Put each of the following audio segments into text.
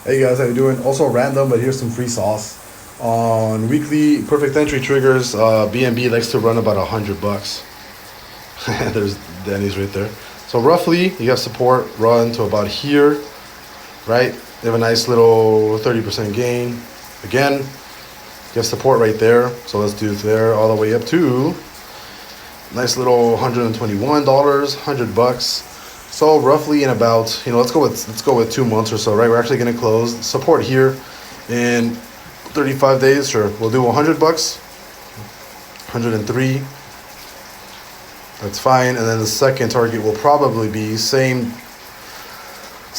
Hey guys, how you doing? Also random, but here's some free sauce. On weekly perfect entry triggers, BNB likes to run about $100. There's Danny's right there. So roughly, you have support run to about here, right? They have a nice little 30% gain. Again, you have support right there. So let's do there all the way up to nice little $121, $100. So roughly in about, let's go with 2 months or so, right? We're actually gonna close support here in 35 days. Sure, we'll do $100, 103. That's fine. And then the second target will probably be same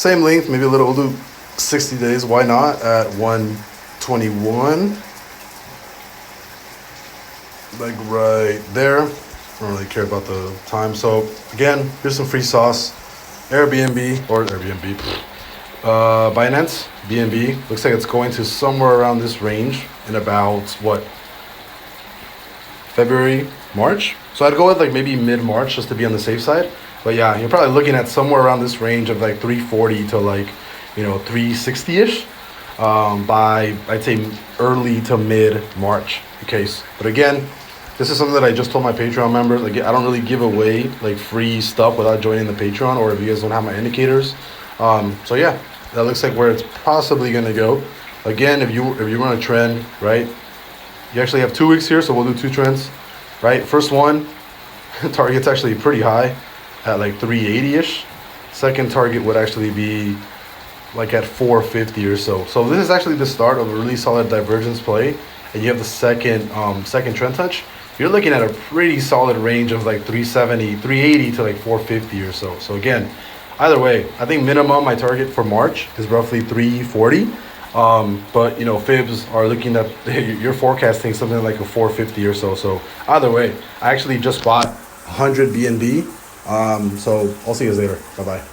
length, maybe a little. We'll do 60 days. Why not at 121? Like right there. I don't really care about the time. So again, here's some free sauce. Airbnb, Binance, BNB. Looks like it's going to somewhere around this range in about what? February, March. So I'd go with like maybe mid-March just to be on the safe side. But yeah, you're probably looking at somewhere around this range of like 340 to like 360-ish by I'd say early to mid-March case. But again, this is something that I just told my Patreon members. Like, I don't really give away like free stuff without joining the Patreon, or if you guys don't have my indicators. So yeah, that looks like where it's possibly gonna go. Again, if you run a trend, right? You actually have 2 weeks here, so we'll do 2 trends, right? First one, target's actually pretty high at like 380-ish. Second target would actually be like at 450 or so. So this is actually the start of a really solid divergence play, and you have the second trend touch. You're looking at a pretty solid range of like 370, 380 to like 450 or so. So again, either way, I think minimum my target for March is roughly 340. But fibs are looking at, you're forecasting something like a 450 or so. So either way, I actually just bought 100 BNB. So I'll see you guys later. Bye bye.